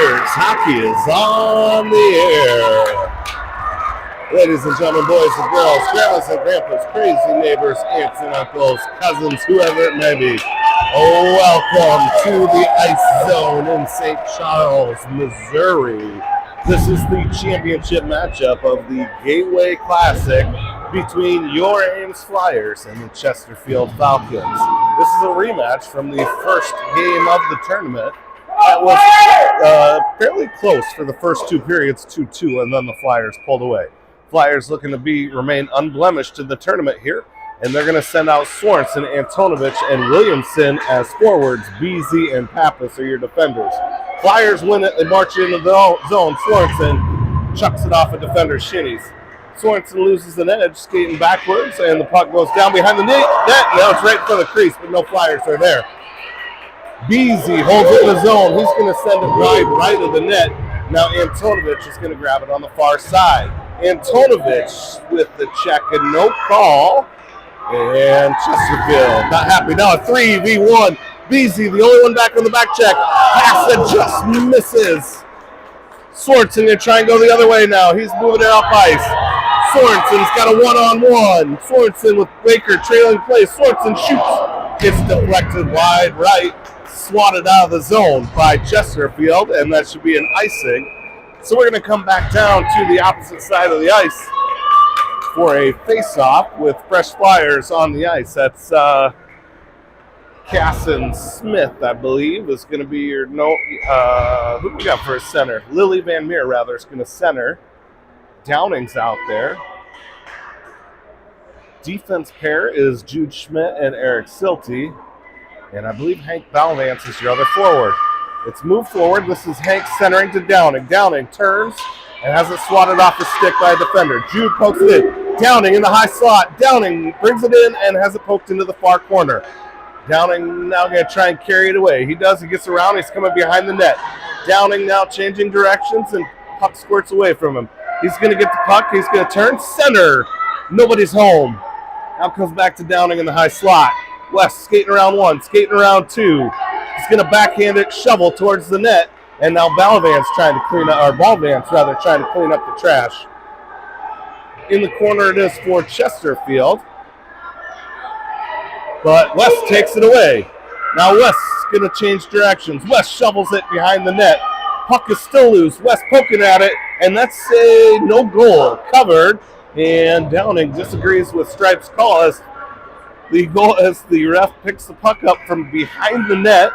Flyers hockey is on the air. Ladies and gentlemen, boys and girls, grandmas and grandpas, crazy neighbors, aunts and uncles, cousins, whoever it may be, welcome to the Ice Zone in St. Charles, Missouri. This is the championship matchup of the Gateway Classic between your Ames Flyers and the Chesterfield Falcons. This is a rematch from the first game of the tournament. That was fairly close for the first two periods, 2-2, and then the Flyers pulled away. Flyers looking to remain unblemished in the tournament here, and they're going to send out Sorensen, Antonovich, and Williamson as forwards. Beasy and Pappas are your defenders. Flyers win it. They march into the zone. Sorensen chucks it off a defender's shins. Sorensen loses an edge, skating backwards, and the puck goes down behind the net. Now it's right for the crease, but no Flyers are there. Beasy holds it in the zone. He's going to send it right of the net. Now Antonovich is going to grab it on the far side. Antonovich with the check and no call. And Chesterfield not happy. Now a 3v1. Beasy, the only one back on the back check. Pass that just misses. Sorensen going to try and go the other way now. He's moving it up ice. Sorensen's got a one-on-one. Sorensen with Baker trailing play. Sorensen shoots. Gets deflected wide right. Swatted out of the zone by Chesterfield, and that should be an icing. So we're going to come back down to the opposite side of the ice for a face-off with fresh Flyers on the ice. That's Casson Smith, I believe, is going to be your who do we got for a center? Lily Van Meer, rather, is going to center. Downing's out there. Defense pair is Jude Schmidt and Eric Silty. And I believe Hank Balvance is your other forward. It's moved forward. This is Hank centering to Downing. Downing turns and has it swatted off the stick by a defender. Jude pokes it in. Downing in the high slot. Downing brings it in and has it poked into the far corner. Downing now going to try and carry it away. He does. He gets around. He's coming behind the net. Downing now changing directions, and puck squirts away from him. He's going to get the puck. He's going to turn center. Nobody's home. Now comes back to Downing in the high slot. West skating around one, skating around two. He's going to backhand it, shovel towards the net, and now Balvance trying to clean up, or Balvance rather, trying to clean up the trash. In the corner it is for Chesterfield, but West takes it away. Now West is going to change directions. West shovels it behind the net. Puck is still loose. West poking at it, and that's a no goal. Covered, and Downing disagrees with Stripe's call as the ref picks the puck up from behind the net,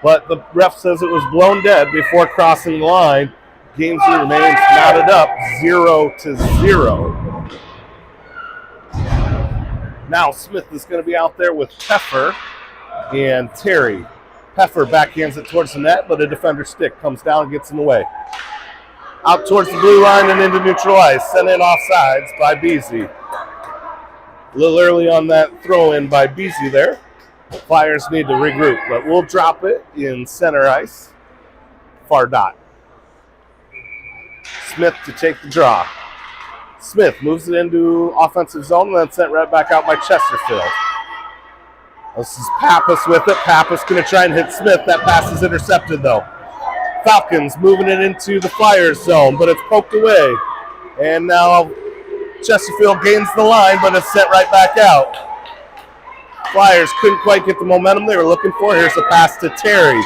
but the ref says it was blown dead before crossing the line. Game remains knotted up 0-0. Now Smith is going to be out there with Peffer and Terry. Peffer backhands it towards the net, but a defender's stick comes down and gets in the way. Out towards the blue line and into neutral ice, sent in offsides by Beasy. A little early on that throw-in by Beasy there. Flyers need to regroup, but we'll drop it in center ice. Far dot. Smith to take the draw. Smith moves it into offensive zone and then sent right back out by Chesterfield. This is Pappas with it. Pappas going to try and hit Smith. That pass is intercepted, though. Falcons moving it into the Flyers zone, but it's poked away. And now Chesterfield gains the line, but it's sent right back out. Flyers couldn't quite get the momentum they were looking for. Here's a pass to Terry.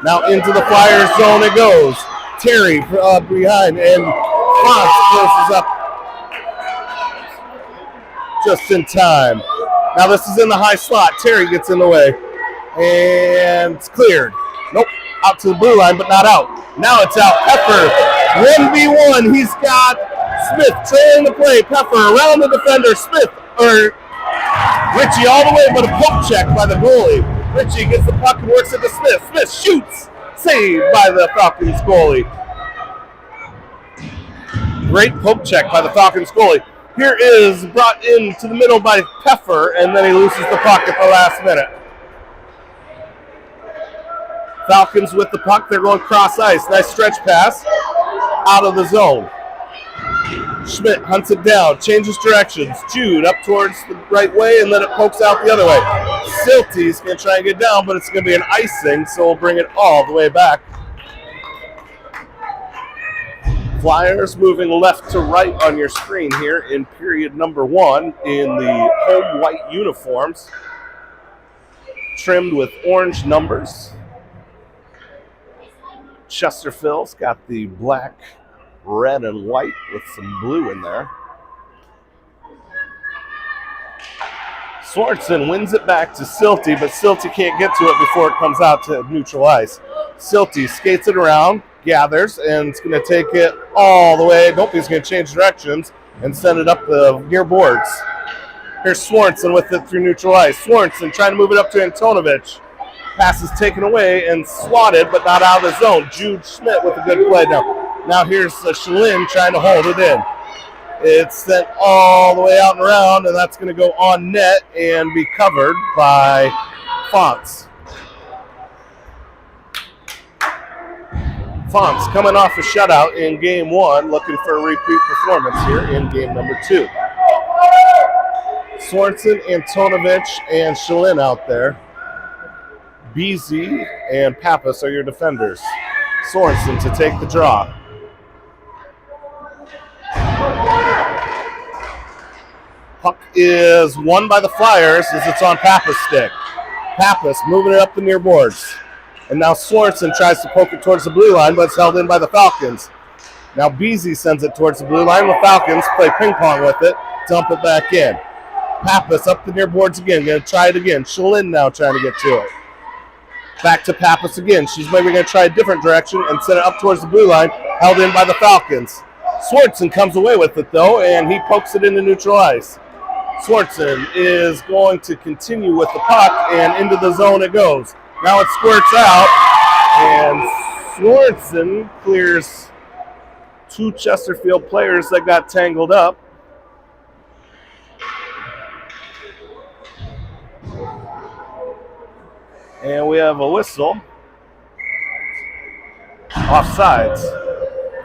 Now into the Flyers zone it goes. Terry behind, and Fox closes up just in time. Now this is in the high slot. Terry gets in the way, and it's cleared. Nope, out to the blue line, but not out. Now it's out. Peffer, 1v1. He's got Smith trailing the play. Peffer around the defender. Smith, or Ritchie all the way, but a poke check by the goalie. Ritchie gets the puck and works it to Smith. Smith shoots. Saved by the Falcons goalie. Great poke check by the Falcons goalie. Here is brought into the middle by Peffer, and then he loses the puck at the last minute. Falcons with the puck. They're going cross ice. Nice stretch pass out of the zone. Schmidt hunts it down, changes directions. Jude up towards the right way, and then it pokes out the other way. Silty's going to try and get down, but it's going to be an icing, so we'll bring it all the way back Flyers moving left to right on your screen here in period number 1 in the home white uniforms, trimmed with orange numbers. Chesterfield's got the black, red, and white with some blue in there. Swartzen wins it back to Silty, but Silty can't get to it before it comes out to neutral ice. Silty skates it around, gathers, and it's going to take it all the way. Nope, he's going to change directions and send it up the near boards. Here's Swartzen with it through neutral ice. Swartzen trying to move it up to Antonovich. Pass is taken away and swatted, but not out of the zone. Jude Schmidt with a good play now. Now here's Shalin trying to hold it in. It's sent all the way out and around, and that's going to go on net and be covered by Fonts. Fonts coming off a shutout in game 1, looking for a repeat performance here in game number 2. Swanson, Antonovich, and Shalin out there. Beasy and Pappas are your defenders. Sorensen to take the draw. Puck is won by the Flyers as it's on Pappas' stick. Pappas moving it up the near boards. And now Sorensen tries to poke it towards the blue line, but it's held in by the Falcons. Now Beasy sends it towards the blue line. The Falcons play ping pong with it, dump it back in. Pappas up the near boards again, going to try it again. Shalin now trying to get to it. Back to Pappas again. She's maybe going to try a different direction and send it up towards the blue line, held in by the Falcons. Swartzen comes away with it, though, and he pokes it into neutral ice. Swartzen is going to continue with the puck, and into the zone it goes. Now it squirts out, and Swartzen clears two Chesterfield players that got tangled up. And we have a whistle. Offsides.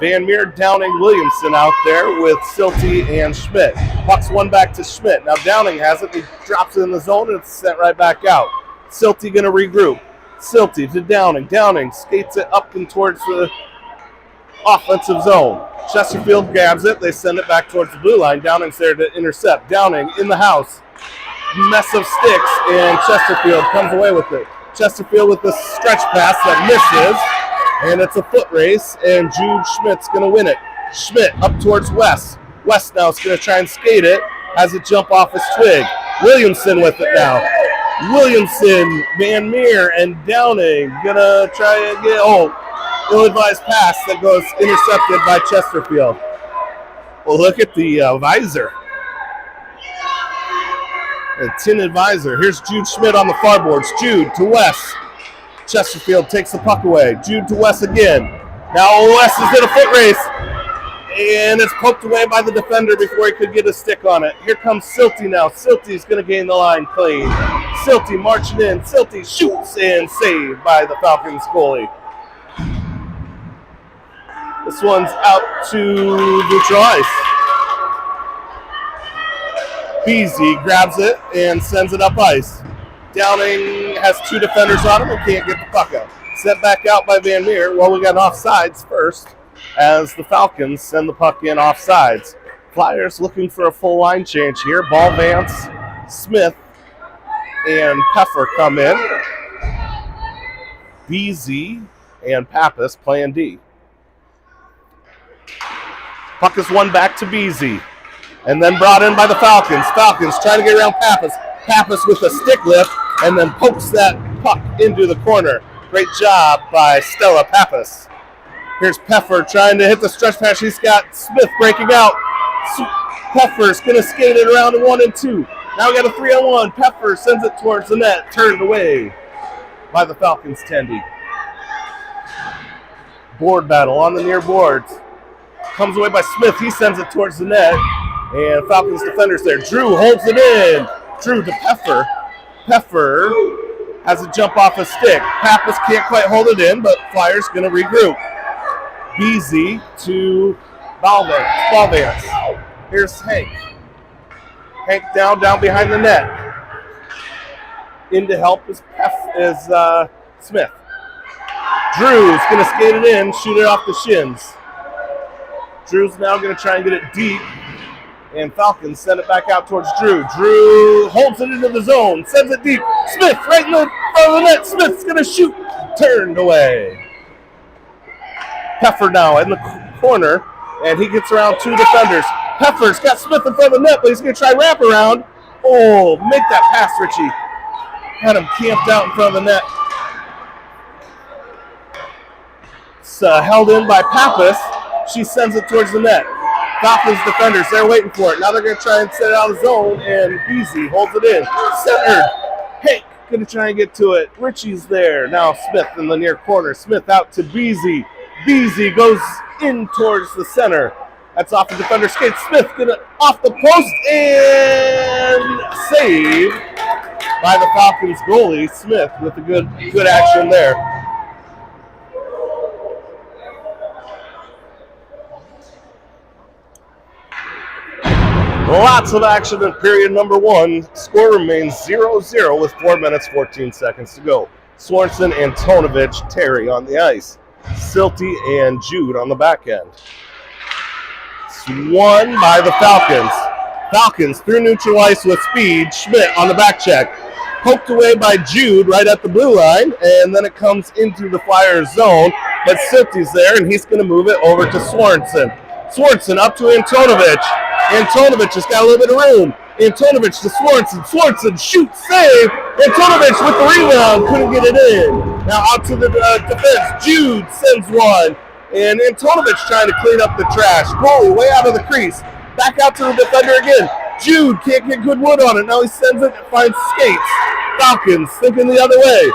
Van Meer, Downing, Williamson out there with Silty and Schmidt. Puck's one back to Schmidt. Now Downing has it. He drops it in the zone and it's sent right back out. Silty going to regroup. Silty to Downing. Downing skates it up and towards the offensive zone. Chesterfield grabs it. They send it back towards the blue line. Downing's there to intercept. Downing in the house. Mess of sticks, and Chesterfield comes away with it. Chesterfield with the stretch pass that misses, and it's a foot race, and Jude Schmidt's going to win it. Schmidt up towards West. West now is going to try and skate it, has it jump off his twig. Williamson with it now. Williamson, Van Meer, and Downing going to try and get, ill-advised pass that goes intercepted by Chesterfield. Well, look at the visor. A tinted visor. Here's Jude Schmidt on the far boards. Jude to West. Chesterfield takes the puck away. Jude to West again. Now West is in a foot race. And it's poked away by the defender before he could get a stick on it. Here comes Silty now. Silty's going to gain the line clean. Silty marching in. Silty shoots and saved by the Falcons goalie. This one's out to neutral ice. Beasy grabs it and sends it up ice. Downing has two defenders on him and can't get the puck out. Sent back out by Van Meer. Well, we got offsides first as the Falcons send the puck in offsides. Flyers looking for a full line change here. Ball Vance, Smith, and Peffer come in. Beasy and Pappas playing D. Puck is won back to Beasy. And then brought in by the Falcons. Falcons trying to get around Pappas. Pappas with a stick lift and then pokes that puck into the corner. Great job by Stella Pappas. Here's Peffer trying to hit the stretch pass. He's got Smith breaking out. Peffer's going to skate it around to 1 and 2. Now we got a 3-on-1. Peffer sends it towards the net. Turned away by the Falcons tendy. Board battle on the near boards. Comes away by Smith. He sends it towards the net. And Falcons defenders there. Drew holds it in. Drew to Peffer. Peffer has a jump off a stick. Pappas can't quite hold it in, but Flyers going to regroup. Beasy to Balvance. Here's Hank. Hank down behind the net. In to help is Smith. Drew's going to skate it in, shoot it off the shins. Drew's now going to try and get it deep. And Falcons send it back out towards Drew. Drew holds it into the zone, sends it deep. Smith right in the front of the net. Smith's going to shoot. Turned away. Peffer now in the corner, and he gets around two defenders. Peffer's got Smith in front of the net, but he's going to try wrap around. Oh, make that pass, Richie. Had him camped out in front of the net. It's held in by Pappas. She sends it towards the net. Falcons defenders, they're waiting for it. Now they're going to try and set it out of the zone, and Beasy holds it in. Centered. Hank going to try and get to it. Richie's there. Now Smith in the near corner. Smith out to Beasy. Beasy goes in towards the center. That's off the defender skate. Smith gonna off the post and saved by the Falcons goalie. Smith with a good action there. Lots of action in period number one. Score remains 0-0 with 4 minutes, 14 seconds to go. Swanson, Antonovich, Terry on the ice. Silty and Jude on the back end. It's won by the Falcons. Falcons through neutral ice with speed. Schmidt on the back check. Poked away by Jude right at the blue line, and then it comes into the Flyers zone. But Silty's there, and he's going to move it over to Swanson. Swanson up to Antonovich. Antonovich has got a little bit of room. Antonovich to Swanson. Swanson shoots, save. Antonovich with the rebound, couldn't get it in. Now out to the defense. Jude sends one. And Antonovich trying to clean up the trash. Goalie way out of the crease. Back out to the defender again. Jude can't get good wood on it. Now he sends it and finds skates. Falcons thinking the other way.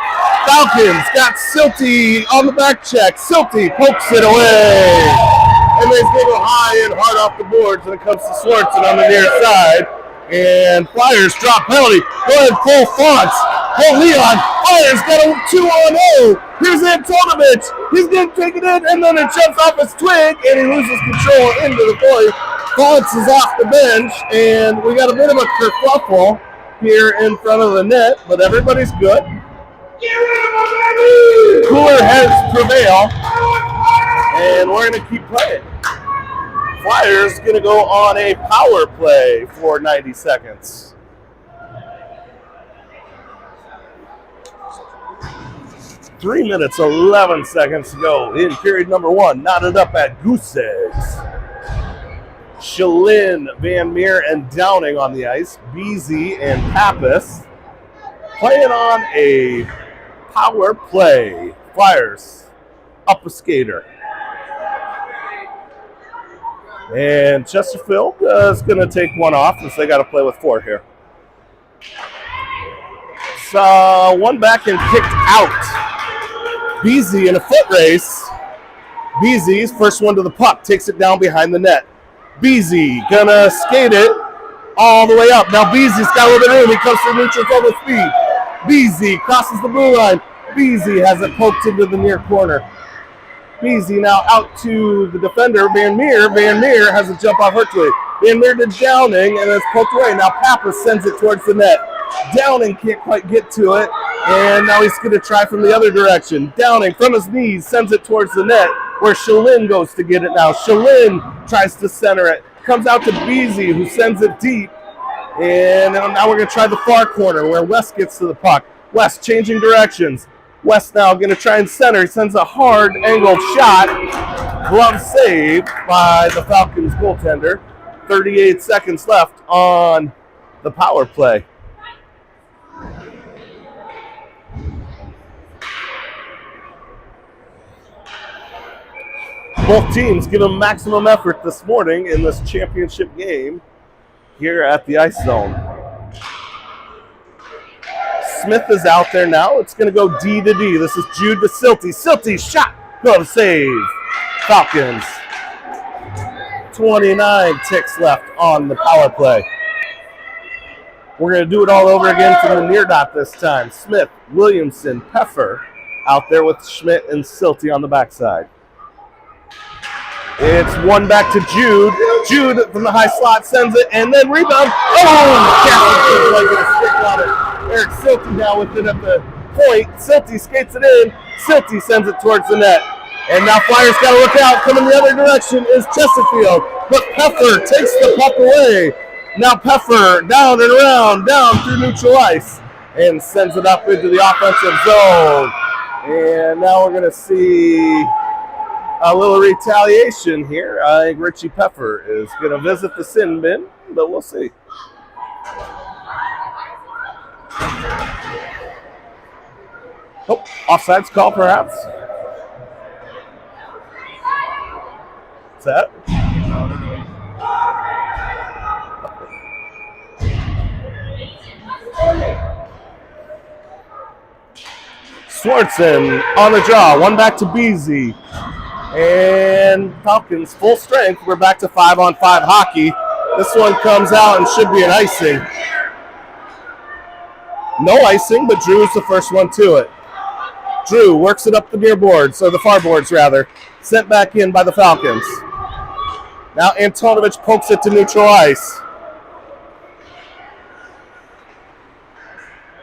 Falcons got Silty on the back check. Silty pokes it away. And he's going to go high and hard off the boards when it comes to Swanson on the near side. And Flyers drop penalty. Go ahead, pull Fonts. Pull Leon. Flyers got a 2-on-0. Here's Antonovich. He's going to take it in, and then it jumps off his twig, and he loses control into the point. Fonts is off the bench, and we got a bit of a kerfuffle here in front of the net, but everybody's good. Cooler heads prevail, and we're going to keep playing. Flyers going to go on a power play for 90 seconds. Three minutes, 11 seconds to go in period number one. Knotted up at Goose Eggs. Shalin, Van Meer, and Downing on the ice. Beasy and Pappas playing on a power play. Flyers up a skater. And Chesterfield is going to take one off since they got to play with four here. So one back and kicked out. Beasy in a foot race. Beasy's first one to the puck. Takes it down behind the net. Beasy gonna skate it all the way up. Now Beasy's got a little bit of room. He comes to neutral zone with speed. Beasy crosses the blue line. Beasy has it poked into the near corner. Beasy now out to the defender, Van Meer. Van Meer has a jump off her twig. Van Meer to Downing, and it's poked away. Now Pappas sends it towards the net. Downing can't quite get to it, and now he's going to try from the other direction. Downing from his knees sends it towards the net, where Shalin goes to get it now. Shalin tries to center it. Comes out to Beasy, who sends it deep. And now we're going to try the far corner, where West gets to the puck. West changing directions. West now going to try and center. He sends a hard angled shot. Glove saved by the Falcons goaltender. 38 seconds left on the power play. Both teams give them maximum effort this morning in this championship game here at the ice zone. Smith is out there now. It's going to go D to D. This is Jude to Silty. Silty shot. Glove save. Falcons. 29 ticks left on the power play. We're going to do it all over again from the near dot this time. Smith, Williamson, Peffer out there with Schmidt and Silty on the backside. It's one back to Jude. Jude from the high slot sends it, and then rebound. Oh! Chesterfield like a stick on it. Eric Silty now with it at the point. Silty skates it in. Silty sends it towards the net. And now Flyers got to look out. Coming the other direction is Chesterfield. But Peffer takes the puck away. Now Peffer down and around, down through neutral ice, and sends it up into the offensive zone. And now we're going to see a little retaliation here. I think Richie Peffer is going to visit the sin bin, but we'll see. Oh, offsides call perhaps. What's that? Swartzen on the draw. One back to Beasy. And Falcons full strength. We're back to 5-on-5 hockey. This one comes out and should be an icing. No icing, but Drew is the first one to it. Drew works it up the near boards, or the far boards rather. Sent back in by the Falcons. Now Antonovich pokes it to neutral ice.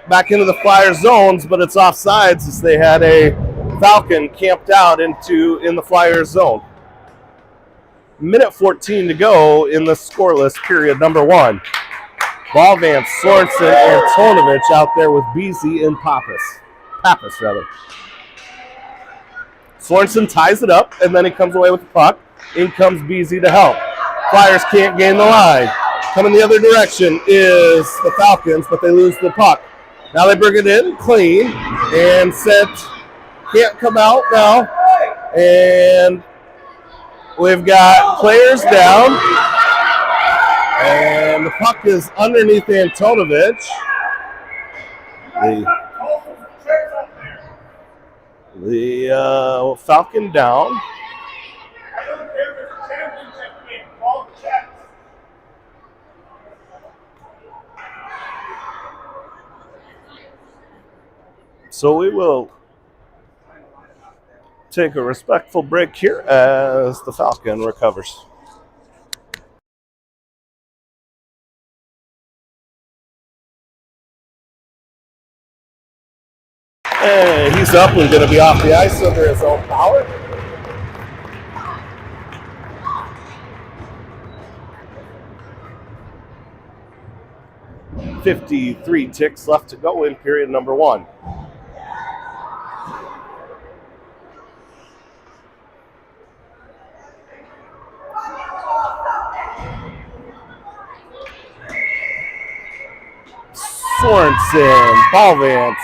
Back into the Flyer zones, but it's offsides as they had a Falcon camped out in the Flyer zone. Minute 14 to go in the scoreless period number 1. Ball Vance, Sorensen, and Antonovich out there with Beasy and Pappas. Sorensen ties it up, and then he comes away with the puck. In comes Beasy to help. Flyers can't gain the line. Coming the other direction is the Falcons, but they lose the puck. Now they bring it in clean, and set can't come out now. And we've got players down, and the puck is underneath Antonovich. The Falcon down. So we will take a respectful break here as the Falcon recovers. And he's up and going to be off the ice under his own power. .53 ticks left to go in period number 1. Sorensen, Ball Vance,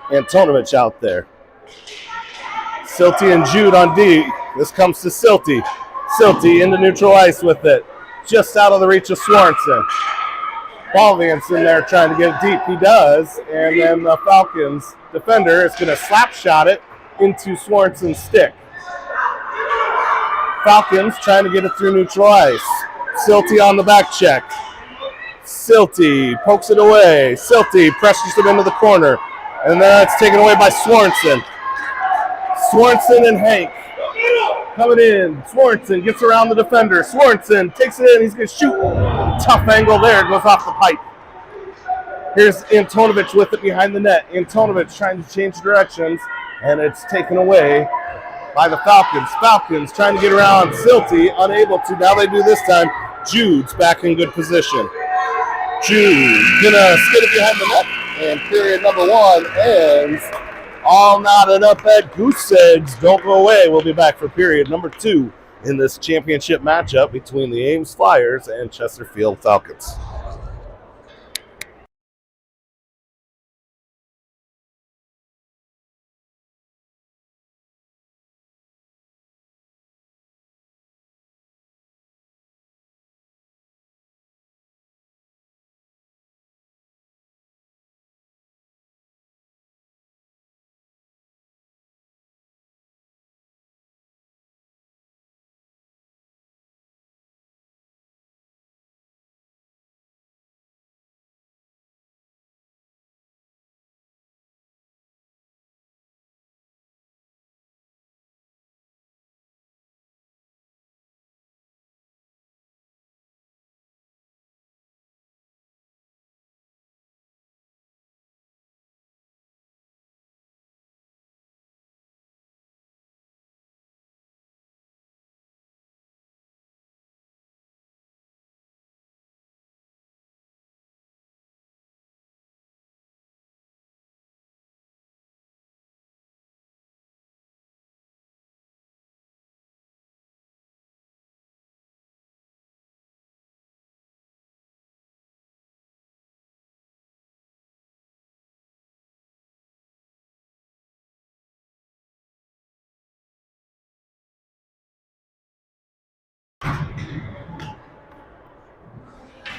Antonovich out there. Silty and Jude on D. This comes to Silty. Silty into neutral ice with it. Just out of the reach of Sorensen. Ball Vance in there trying to get it deep. He does. And then the Falcons defender is going to slap shot it into Sorensen's stick. Falcons trying to get it through neutral ice. Silty on the back check. Silty pokes it away. Silty pressures him into the corner. And then it's taken away by Sorensen. Sorensen and Hank coming in. Sorensen gets around the defender. Sorensen takes it in. He's going to shoot. Tough angle there. Goes off the pipe. Here's Antonovich with it behind the net. Antonovich trying to change directions. And it's taken away by the Falcons. Falcons trying to get around Silty. Unable to. Now they do this time. Jude's back in good position. Jude gonna skid it behind the net, and period number 1 ends. All knotted up at goose eggs. Don't go away. We'll be back for period number 2 in this championship matchup between the Ames Flyers and Chesterfield Falcons.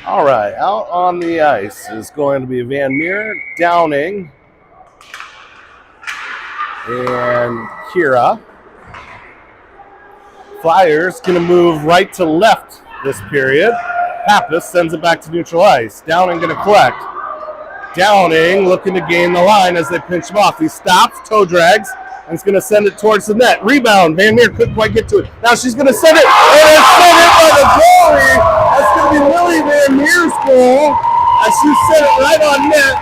All right, out on the ice is going to be Van Meer, Downing, and Kira. Flyers going to move right to left this period. Pappas sends it back to neutral ice. Downing going to collect. Downing looking to gain the line as they pinch him off. He stops, toe drags, and is going to send it towards the net. Rebound. Van Meer couldn't quite get to it. Now she's going to send it, and it's sent in by the goalie. That's going to be Lily Van Meer's goal as she sent it right on net.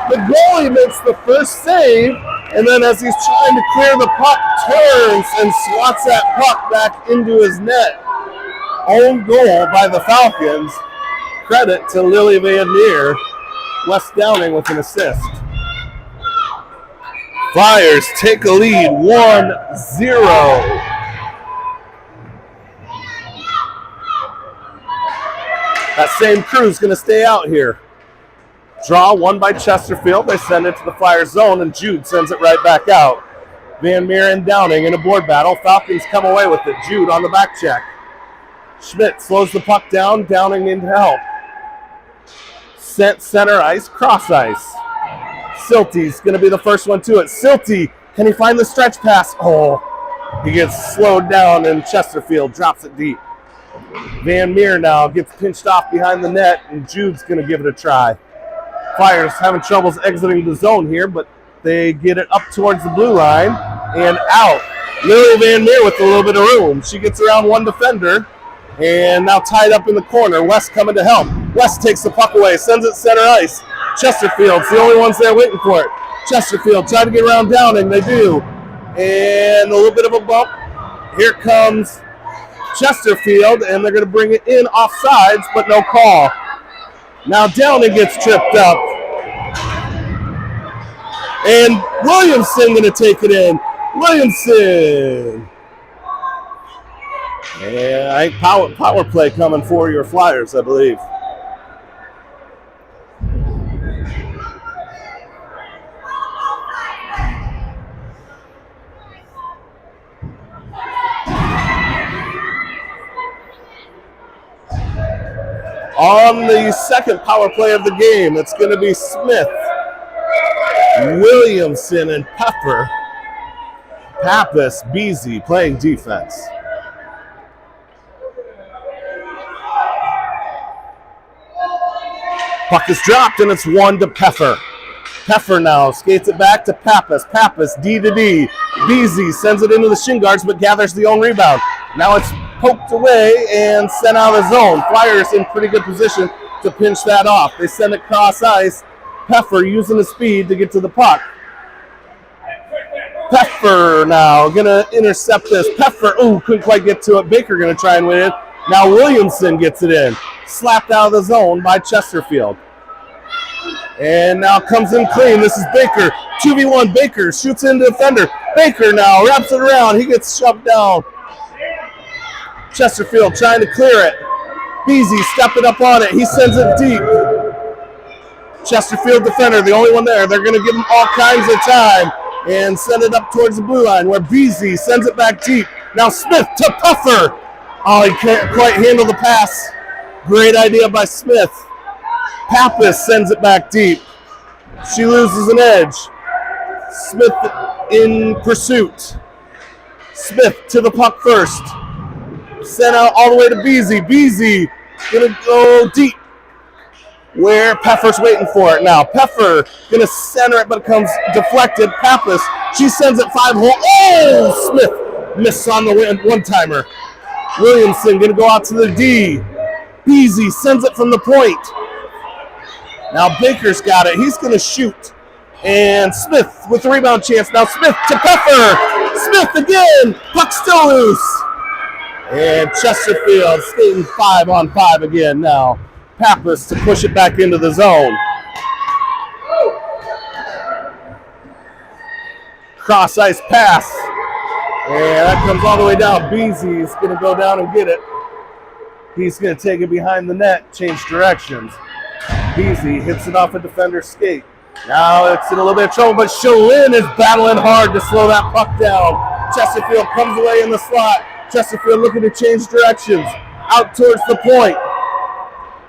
The goalie makes the first save, and then as he's trying to clear the puck, turns and swats that puck back into his net. Own goal by the Falcons. Credit to Lily Van Meer. Wes Downing with an assist. Flyers take a lead 1-0. That same crew's going to stay out here. Draw won by Chesterfield. They send it to the Flyers zone, and Jude sends it right back out. Van Meer and Downing in a board battle. Falcons come away with it. Jude on the back check. Schmidt slows the puck down. Downing in to help. Sent center ice, cross ice. Silty's going to be the first one to it. Silty, can he find the stretch pass? Oh, he gets slowed down, and Chesterfield drops it deep. Van Meer now gets pinched off behind the net, and Jude's going to give it a try. Flyers having troubles exiting the zone here, but they get it up towards the blue line and out. Lily Van Meer with a little bit of room. She gets around one defender and now tied up in the corner. West coming to help. West takes the puck away, sends it center ice. Chesterfield's the only ones there waiting for it. Chesterfield trying to get around Downing. They do. And a little bit of a bump. Here comes Chesterfield, and they're going to bring it in offsides, but no call. Now Downing gets tripped up. And Williamson going to take it in. Williamson. And I think power play coming for your Flyers, I believe. On the second power play of the game, it's going to be Smith, Williamson, and Pepper. Pappas, Beasy playing defense. Puck is dropped, and it's one to Peffer. Peffer now skates it back to Pappas. Pappas, D to D. Beasy sends it into the shin guards, but gathers the own rebound. Now it's poked away and sent out of the zone. Flyers in pretty good position to pinch that off. They send it cross ice. Peffer using the speed to get to the puck. Peffer now going to intercept this. Peffer, couldn't quite get to it. Baker going to try and win it. Now Williamson gets it in. Slapped out of the zone by Chesterfield. And now comes in clean. This is Baker. 2v1. Baker shoots into defender. Baker now wraps it around. He gets shoved down. Chesterfield trying to clear it. Beasy stepping up on it. He sends it deep. Chesterfield defender, the only one there. They're going to give him all kinds of time and send it up towards the blue line where Beasy sends it back deep. Now Smith to Puffer. Oh, he can't quite handle the pass. Great idea by Smith. Pappas sends it back deep. She loses an edge. Smith in pursuit. Smith to the puck first. Sent out all the way to Beasy. Beasy gonna go deep where Peffer's waiting for it now. Peffer gonna center it, but it comes deflected. Pappas, she sends it 5-hole. Oh, Smith missed on the one-timer. Williamson gonna go out to the D. Beasy sends it from the point. Now Baker's got it. He's gonna shoot. And Smith with the rebound chance. Now Smith to Peffer. Smith again. Puck still loose. And Chesterfield skating 5-on-5 again now. Pappas to push it back into the zone. Cross ice pass. And that comes all the way down. Beasy's going to go down and get it. He's going to take it behind the net, change directions. Beasy hits it off a defender's skate. Now it's in a little bit of trouble, but Shalin is battling hard to slow that puck down. Chesterfield comes away in the slot. Chesterfield looking to change directions. out towards the point.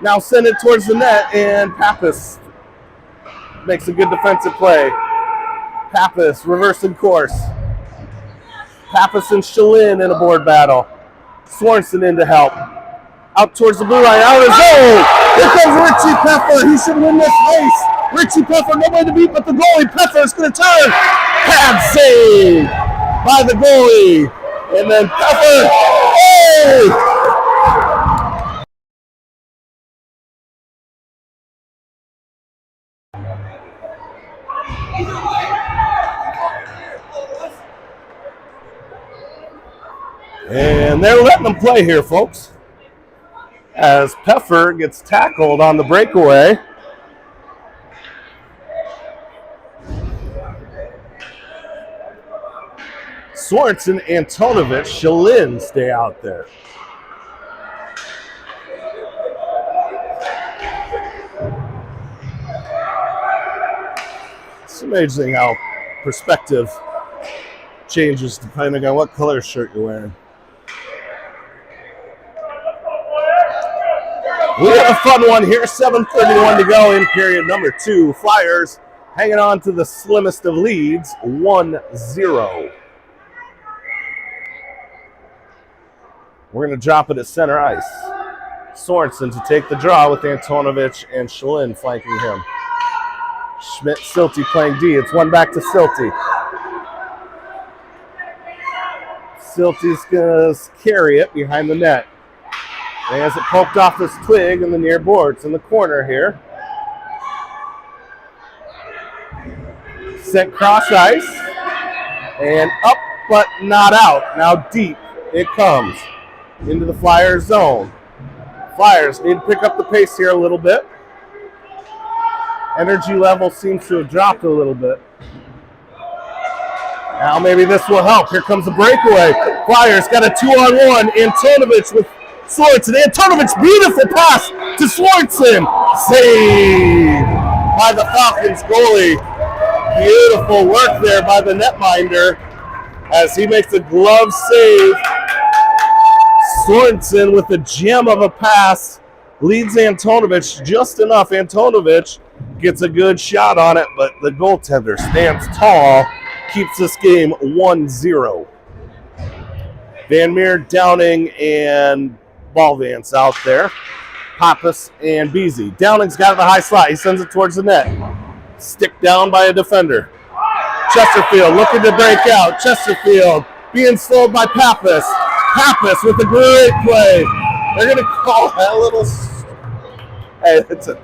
Now send it towards the net, and Pappas makes a good defensive play. Pappas reversing course. Pappas and Shalin in a board battle. Swanson in to help. Out towards the blue line, out of the zone. Here comes Richie Peffer. He should win this race. Richie Peffer, nobody to beat but the goalie. Peffer is going to turn. Pad save by the goalie. And then Peffer. Hey! And they're letting them play here, folks, as Peffer gets tackled on the breakaway. Sorensen, Antonovich, Shalin stay out there. It's amazing how perspective changes depending on what color shirt you're wearing. We have a fun one here. 7:31 to go in period number 2. Flyers hanging on to the slimmest of leads, 1-0. We're going to drop it at center ice. Sorensen to take the draw with Antonovich and Shalin flanking him. Schmidt, Silty playing D. It's one back to Silty. Silty's going to carry it behind the net. And as it poked off this twig in the near boards in the corner here. Sent cross ice. And up but not out. Now deep it comes into the Flyers zone. Flyers need to pick up the pace here a little bit. Energy level seems to have dropped a little bit. Now maybe this will help. Here comes the breakaway. Flyers got a 2-on-1. Antonovich with Swanson. Antonovich, beautiful pass to Swanson. Saved by the Falcons goalie. Beautiful work there by the netminder as he makes a glove save. Swanson with the gem of a pass leads Antonovich just enough. Antonovich gets a good shot on it, but the goaltender stands tall, keeps this game 1-0. Van Meer, Downing, and Ballvance out there. Pappas and Beasy. Downing's got it in the high slot. He sends it towards the net. Stick down by a defender. Chesterfield looking to break out. Chesterfield being slowed by Pappas. Pappas with a great play. They're going to call that a little... Hey, it's a...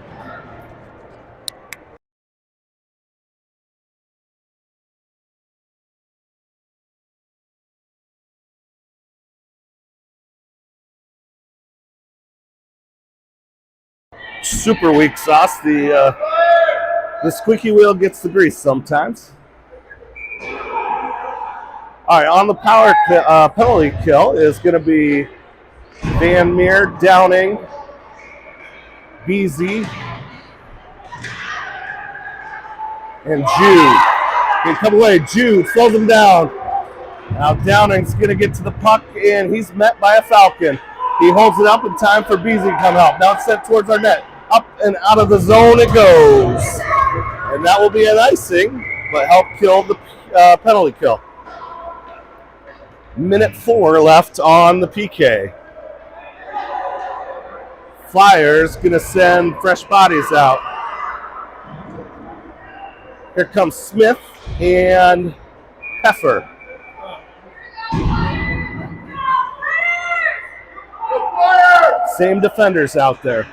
Super weak sauce. The squeaky wheel gets the grease sometimes. All right, on the power penalty kill is going to be Van Meer, Downing, Beasy, and Jude. Can come away. Jude slows him down. Now Downing's going to get to the puck, and he's met by a Falcon. He holds it up in time for Beasy to come help. Now it's sent towards our net. Up and out of the zone it goes. And that will be an icing, but help kill the penalty kill. Minute 4 left on the PK. Flyers going to send fresh bodies out. Here comes Smith and Peffer. Same defenders out there.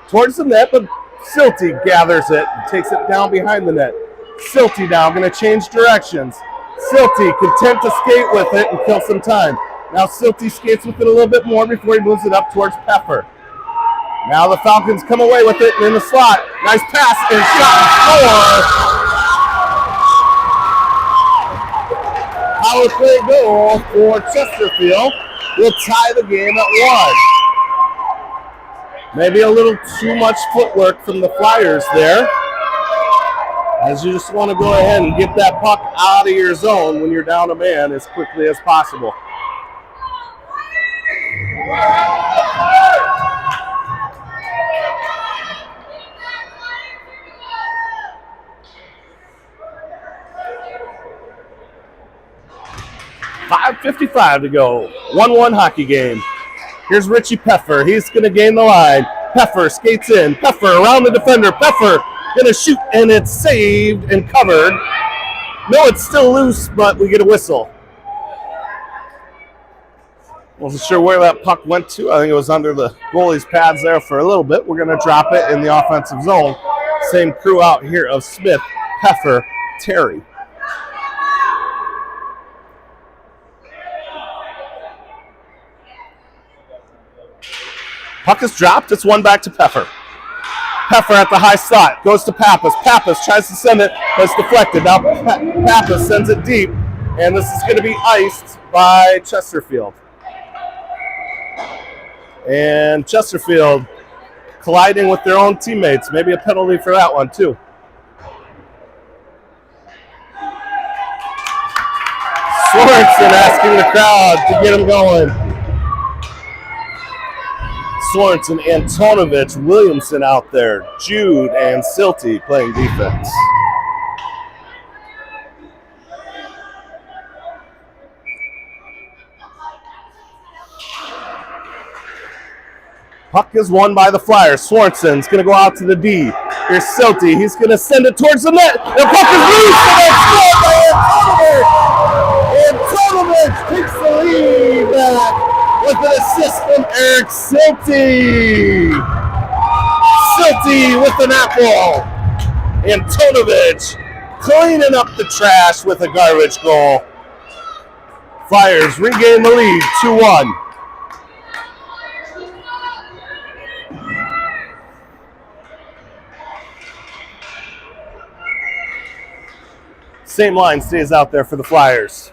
Towards the net, but Silty gathers it and takes it down behind the net. Silty now going to change directions. Silty content to skate with it and kill some time. Now Silty skates with it a little bit more before he moves it up towards Peffer. Now the Falcons come away with it in the slot. Nice pass and shot and score. Power play goal for Chesterfield will tie the game at 1. Maybe a little too much footwork from the Flyers there, as you just want to go ahead and get that puck out of your zone when you're down a man as quickly as possible. 2:35 to go. 1-1 hockey game. Here's Richie Peffer. He's going to gain the line. Peffer skates in. Peffer around the defender. Peffer going to shoot, and it's saved and covered. No, it's still loose, but we get a whistle. Wasn't sure where that puck went to. I think it was under the goalie's pads there for a little bit. We're going to drop it in the offensive zone. Same crew out here of Smith, Peffer, Terry. Puck is dropped. It's one back to Peffer. Peffer at the high slot. Goes to Pappas. Pappas tries to send it, but it's deflected. Now Pappas sends it deep, and this is going to be iced by Chesterfield. And Chesterfield colliding with their own teammates. Maybe a penalty for that one, too. Sorensen asking the crowd to get him going. Sorensen, Antonovich, Williamson out there. Jude and Silty playing defense. Puck is won by the Flyers. Sorensen's going to go out to the D. Here's Silty. He's going to send it towards the net. The puck is loose, and it's scored by Antonovich. Antonovich takes the lead back with an assist from Eric Silty. Silty with an apple. Antonovich cleaning up the trash with a garbage goal. Flyers regain the lead, 2-1. Same line stays out there for the Flyers.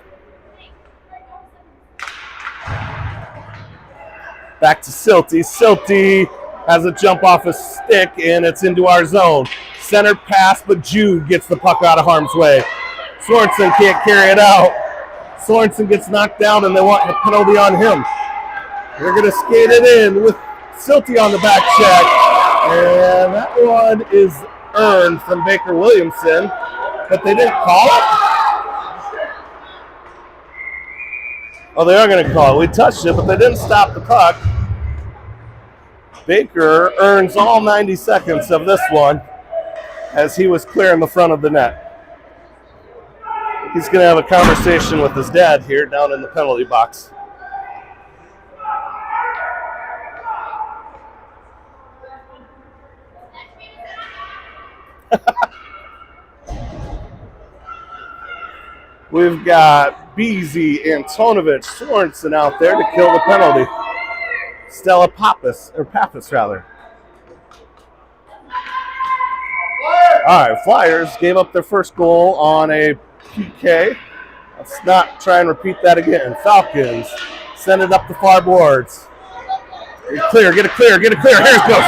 Back to Silty. Silty has a jump off a stick, and it's into our zone. Centered pass, but Jude gets the puck out of harm's way. Sorensen can't carry it out. Sorensen gets knocked down, and they want a penalty on him. They're going to skate it in with Silty on the back check. And that one is earned from Baker Williamson. But they didn't call it? Oh, they are going to call it. We touched it, but they didn't stop the puck. Baker earns all 90 seconds of this one as he was clearing the front of the net. He's going to have a conversation with his dad here down in the penalty box. We've got Beasy, Antonovich, Sorensen out there to kill the penalty. Stella Pappas. All right, Flyers gave up their first goal on a PK. Let's not try and repeat that again. Falcons send it up the far boards. Get it clear. Here's go.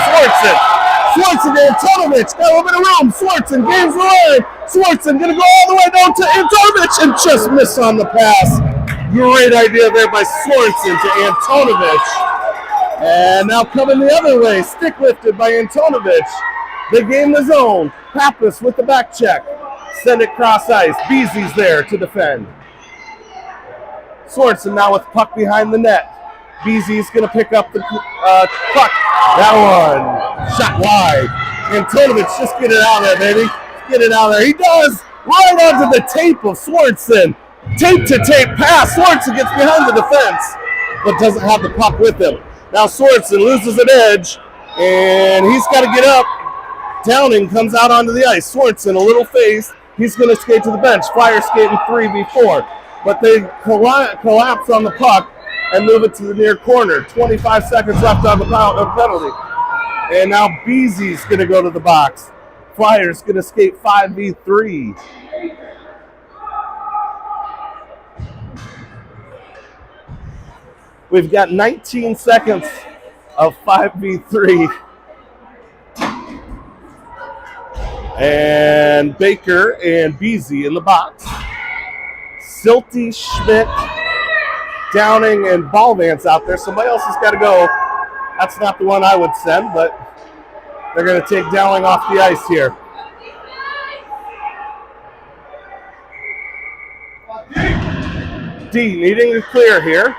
Sorensen to Antonovich. Got a little bit of room. Sorensen gains the line. Sorensen going to go all the way down to Antonovich and just miss on the pass. Great idea there by Sorensen to Antonovich. And now coming the other way. Stick lifted by Antonovich. They gain the zone. Pappas with the back check. Send it cross ice. Beasley's there to defend. Sorensen now with puck behind the net. Beasley's going to pick up the puck. That one shot wide. Antonovich, just get it out of there, baby. Get it out of there. He does. Right onto the tape of Sorensen. Tape to tape pass. Sorensen gets behind the defense, but doesn't have the puck with him. Now Sorensen loses an edge, and he's got to get up. Downing comes out onto the ice. Sorensen, a little phased. He's going to skate to the bench. Flyers skating 3v4, but they collapse on the puck and move it to the near corner. 25 seconds left on the penalty. And now Beasley's going to go to the box. Flyers going to skate 5v3. We've got 19 seconds of 5v3. And Baker and Beasley in the box. Silty, Schmidt, Downing, and Ballvance out there. Somebody else has got to go. That's not the one I would send, but they're going to take Dowling off the ice here. D needing to clear here.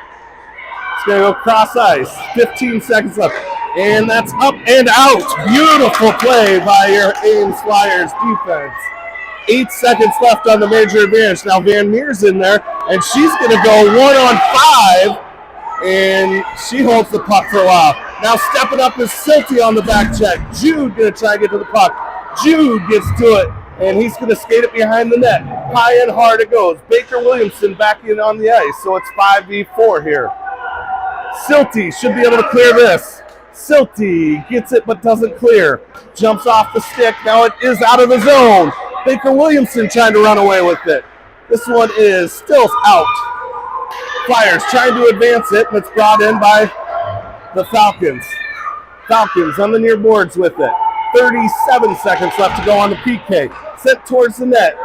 It's going to go cross ice. 15 seconds left. And that's up and out. Beautiful play by your Ames Flyers defense. 8 seconds left on the major advantage. Now Van Meer's in there, and she's going to go 1-on-5, and she holds the puck for a while. Now stepping up is Silty on the back check. Jude going to try and get to the puck. Jude gets to it, and he's going to skate it behind the net. High and hard it goes. Baker Williamson back in on the ice, so it's 5v4 here. Silty should be able to clear this. Silty gets it but doesn't clear. Jumps off the stick. Now it is out of the zone. Baker Williamson trying to run away with it. This one is still out. Flyers trying to advance it, and it's brought in by the Falcons. Falcons on the near boards with it. 37 seconds left to go on the PK. Sent towards the net.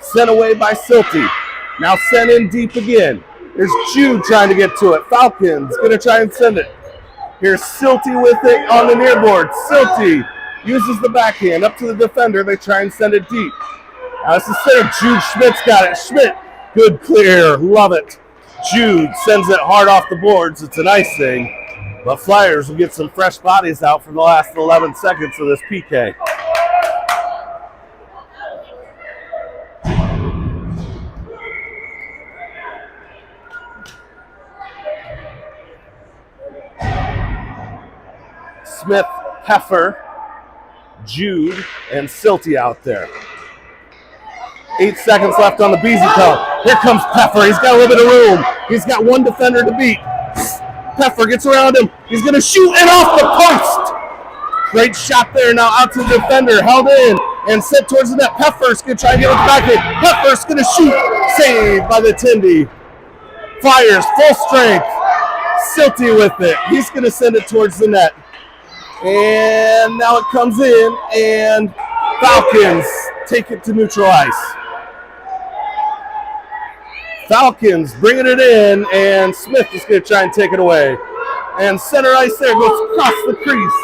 Sent away by Silty. Now sent in deep again. There's Jude trying to get to it. Falcons going to try and send it. Here's Silty with it on the near board. Silty uses the backhand up to the defender. They try and send it deep. Now this is center. Jude Schmidt's got it. Schmidt, good clear. Love it. Jude sends it hard off the boards. It's an icing. But Flyers will get some fresh bodies out for the last 11 seconds of this PK. Smith, Heffer, Jude, and Silty out there. 8 seconds left on the Beasy call. Here comes Peffer. He's got a little bit of room. He's got one defender to beat. Peffer gets around him. He's going to shoot and off the post. Great shot there. Now out to the defender. Held in and sent towards the net. Peffer's going to try and get with the backhand. Peffer's going to shoot. Saved by the Tindy. Flyers full strength. Silty with it. He's going to send it towards the net. And now it comes in, and Falcons take it to neutral ice. Falcons bringing it in, and Smith is going to try and take it away. And center ice there goes across the crease.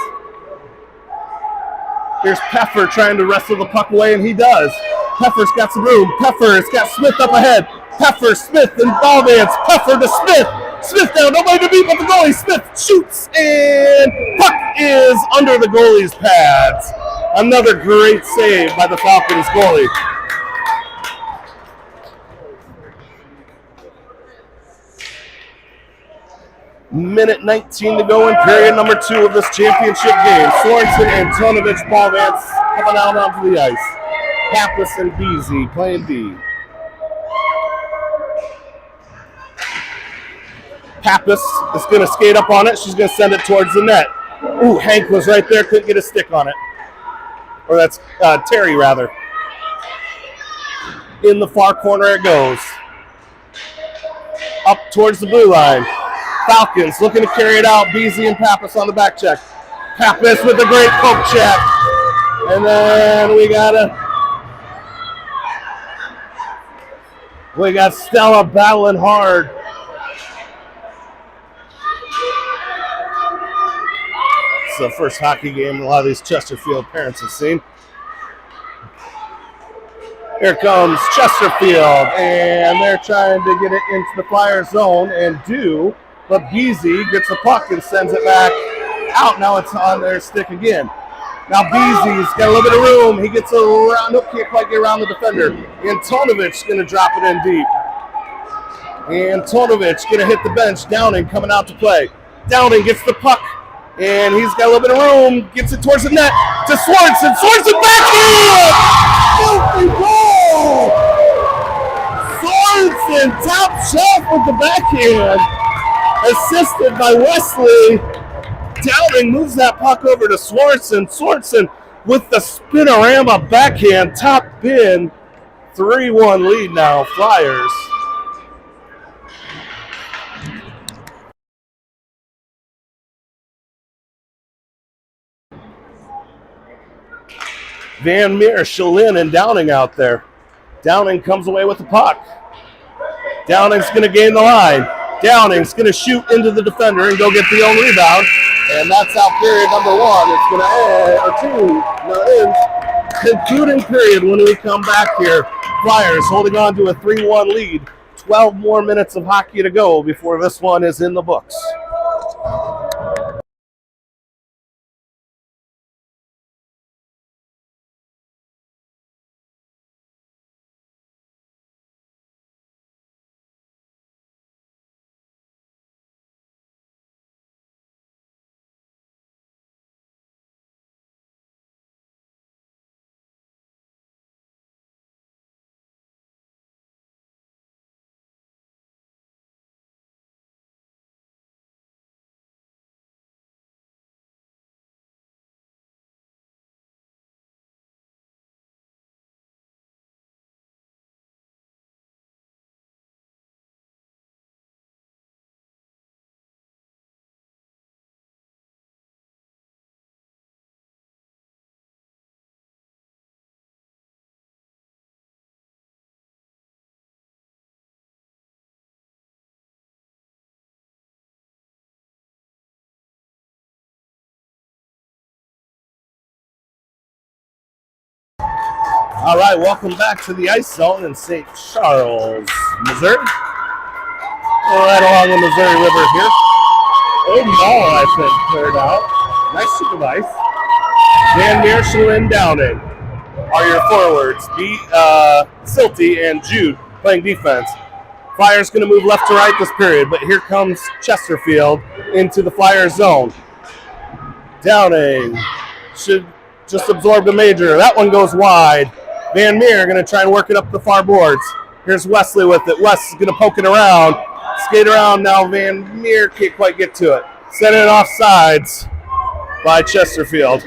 Here's Peffer trying to wrestle the puck away, and he does. Peffer's got some room. Peffer's got Smith up ahead. Peffer, Smith, and ball dance. Peffer to Smith. Smith down, nobody to beat but the goalie. Smith shoots, and puck is under the goalie's pads. Another great save by the Falcons goalie. Minute 19 to go in period number 2 of this championship game. Sorensen and Tonovich ball dance coming out onto the ice. Pappas and Beasy playing D. Pappas is going to skate up on it. She's going to send it towards the net. Ooh, Hank was right there. Couldn't get a stick on it. Or that's Terry, rather. In the far corner it goes. Up towards the blue line. Falcons looking to carry it out. Beasy and Pappas on the back check. Pappas with a great poke check. And then we got Stella battling hard. It's the first hockey game a lot of these Chesterfield parents have seen. Here comes Chesterfield, and they're trying to get it into the Flyers zone and do, but Beasy gets the puck and sends it back out. Now it's on their stick again. Now Beasy's got a little bit of room. He gets around, nope, can't quite get around the defender. Antonovich going to drop it in deep. Antonovich going to hit the bench. Downing coming out to play. Downing gets the puck, and he's got a little bit of room. Gets it towards the net to Swanson. Swanson backhand! Filthy goal! Swanson top shelf with the backhand. Assisted by Wesley. Downing moves that puck over to Swanson. Swanson with the spinorama backhand, top bin. 3-1 lead now, Flyers. Van Meer, Shalin, and Downing out there. Downing comes away with the puck. Downing's going to gain the line. Downing's going to shoot into the defender and go get the own rebound. And that's how period number 1. It's going to end, or 2, no, it ends. Concluding period when we come back here. Flyers holding on to a 3-1 lead. 12 more minutes of hockey to go before this one is in the books. All right, welcome back to the Ice Zone in St. Charles, Missouri. We're right along the Missouri River here. Old Mall, I think, cleared out. Nice chip of ice. Van Meer, Shalin, Downing are your forwards. Silty and Jude playing defense. Flyers going to move left to right this period, but here comes Chesterfield into the Flyers zone. Downing should just absorb the major. That one goes wide. Van Meer going to try and work it up the far boards. Here's Wesley with it. Wes is going to poke it around. Skate around now. Van Meer can't quite get to it. Send it off sides by Chesterfield.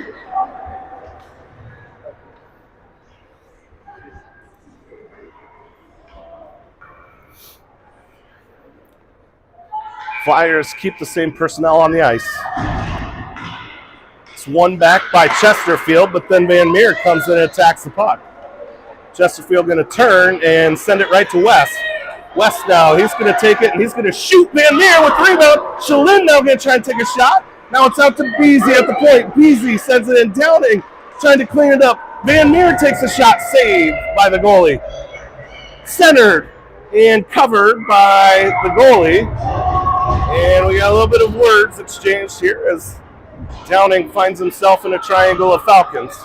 Flyers keep the same personnel on the ice. It's one back by Chesterfield, but then Van Meer comes in and attacks the puck. Chesterfield going to turn and send it right to West. West now, he's going to take it and he's going to shoot Van Meer with the rebound. Shalin now going to try and take a shot. Now it's out to Beasy at the point. Beasy sends it in. Downing trying to clean it up. Van Meer takes a shot, saved by the goalie. Centered and covered by the goalie. And we got a little bit of words exchanged here as Downing finds himself in a triangle of Falcons.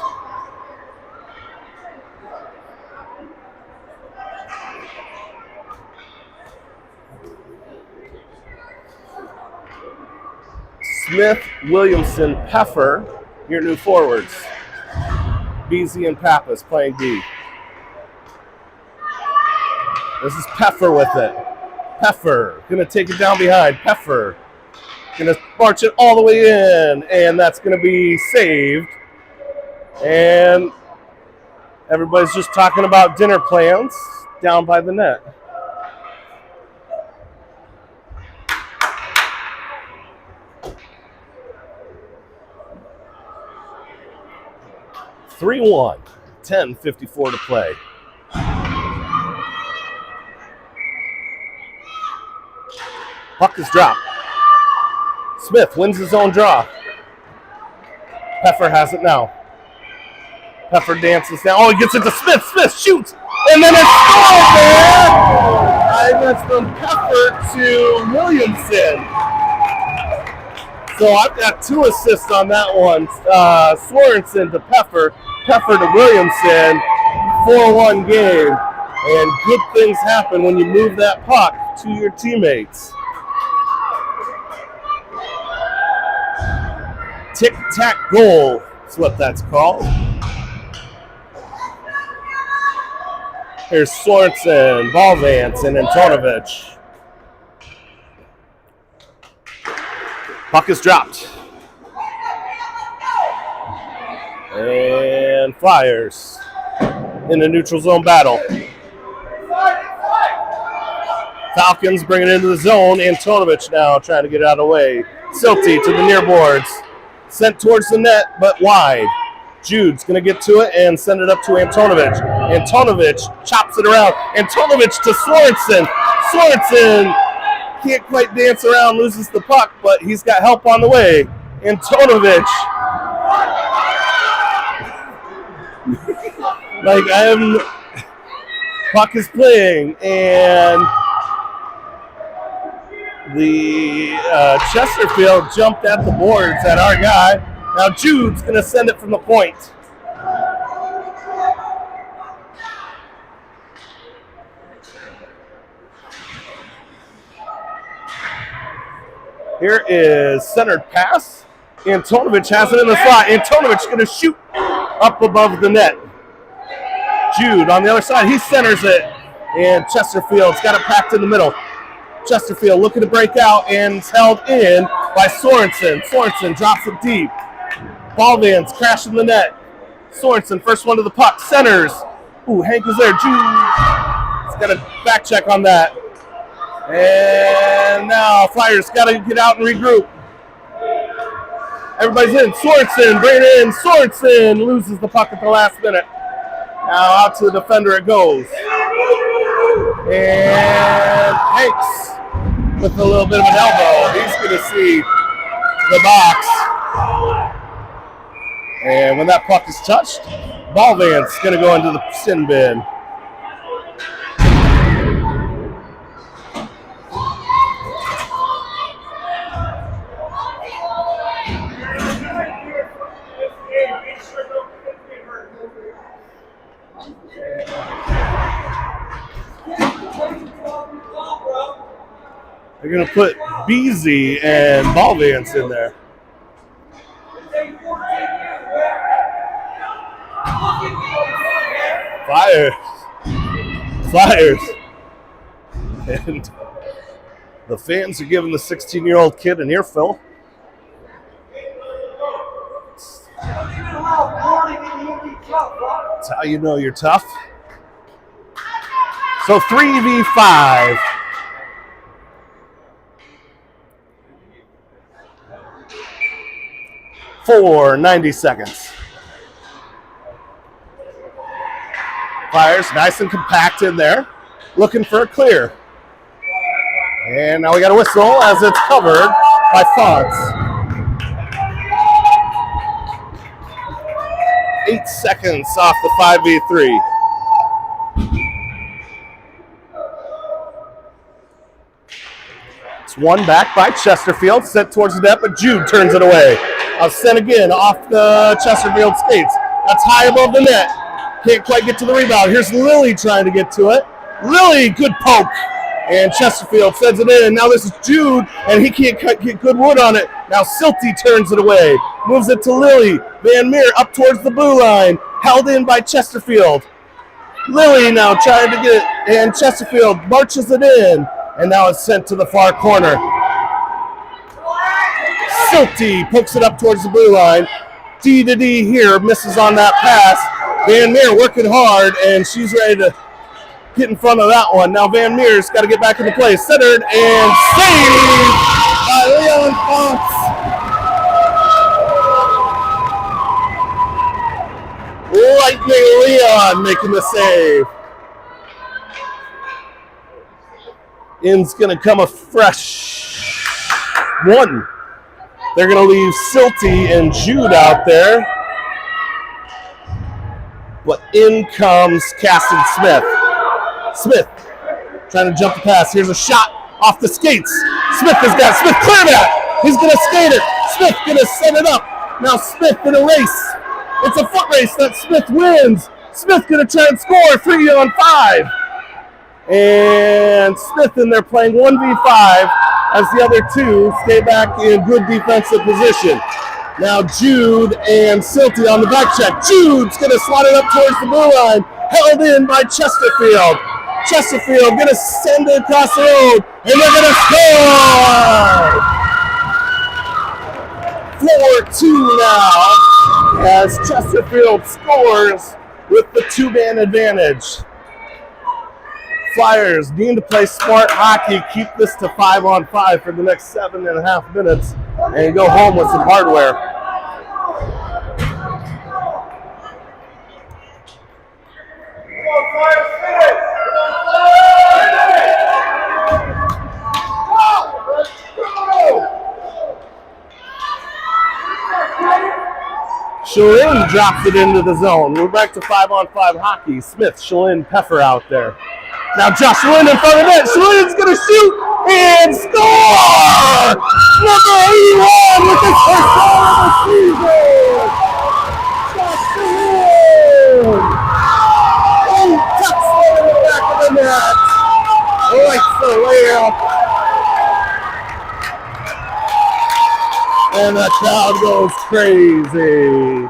Smith, Williamson, Peffer, your new forwards. Beasy and Pappas playing D. This is Peffer with it. Peffer going to take it down behind. Peffer going to march it all the way in, and that's going to be saved. And everybody's just talking about dinner plans down by the net. (3-1), 10:54 to play. Puck is dropped. Smith wins his own draw. Peffer has it now. Peffer dances down. Oh, he gets it to Smith. Smith shoots. And then it's scored there. And that's from Peffer to Williamson. So I've got 2 assists on that one. Sorensen to Peffer. Peffer to Williamson. 4-1 game. And good things happen when you move that puck to your teammates. Tic-tac goal is what that's called. Here's Sorensen, Ballvance, and Antonovich. Puck is dropped. And Flyers in a neutral zone battle. Falcons bring it into the zone. Antonovich now trying to get it out of the way. Silty to the near boards. Sent towards the net, but wide. Jude's going to get to it and send it up to Antonovich. Antonovich chops it around. Antonovich to Sorensen. Sorensen can't quite dance around, loses the puck, but he's got help on the way. Antonovich. Puck is playing, and The Chesterfield jumped at the boards at our guy. Now Jude's going to send it from the point. Here is centered pass. Antonovich has it in the slot. Antonovich going to shoot up above the net. Jude on the other side, he centers it. And Chesterfield's got it packed in the middle. Chesterfield looking to break out and is held in by Sorensen. Sorensen drops it deep. Ballvan's crashing the net. Sorensen, first one to the puck, centers. Ooh, Hank is there. Jude's got a back check on that. And now Flyers got to get out and regroup. Everybody's in. Sorensen, bring it in. Sorensen loses the puck at the last minute. Now out to the defender it goes. And Hanks with a little bit of an elbow. He's going to see the box. And when that puck is touched, Ballvan's going to go into the sin bin. They're going to put Beasy and Ballvance in there. Flyers. And the fans are giving the 16-year-old kid an earful. That's how you know you're tough. So 3v5. For 90 seconds. Flyers nice and compact in there, looking for a clear. And now we got a whistle as it's covered by Fonts. 8 seconds off the 5v3. It's one back by Chesterfield, sent towards the net, but Jude turns it away. Sent again off the Chesterfield skates. That's high above the net. Can't quite get to the rebound. Here's Lilly trying to get to it. Lilly, good poke. And Chesterfield sends it in. Now this is Jude, and he can't get good wood on it. Now Silty turns it away. Moves it to Lilly. Van Meer up towards the blue line. Held in by Chesterfield. Lilly now trying to get it, and Chesterfield marches it in. And now it's sent to the far corner. Silty pokes it up towards the blue line. D to D here, misses on that pass. Van Meer working hard, and she's ready to get in front of that one. Now Van Meer's got to get back into play. Centered and saved by Leon Fox. Lightning Leon making the save. In's going to come a fresh one. They're going to leave Silty and Jude out there. But in comes Caston Smith. Smith trying to jump the pass. Here's a shot off the skates. Smith has got it. Smith clear that. He's going to skate it. Smith going to set it up. Now Smith in a race. It's a foot race that Smith wins. Smith going to try and score 3-on-5. And Smith in there playing 1v5 as the other two stay back in good defensive position. Now Jude and Silty on the back check. Jude's going to slide it up towards the blue line. Held in by Chesterfield. Chesterfield going to send it across the road. And they're going to score! 4-2 now as Chesterfield scores with the two-man advantage. Flyers need to play smart hockey, keep this to 5-on-5 for the next 7.5 minutes, and go home with some hardware. Shalin drops it into the zone. We're back to 5-on-5 hockey. Smith, Shalin, Peffer out there. Now Josh Shalin in front of it. Shalin's going to shoot. And score! Number 81 with his first goal of the season! Chesterfield! He tucks it in the back of the net. Likes the layup. And the crowd goes crazy.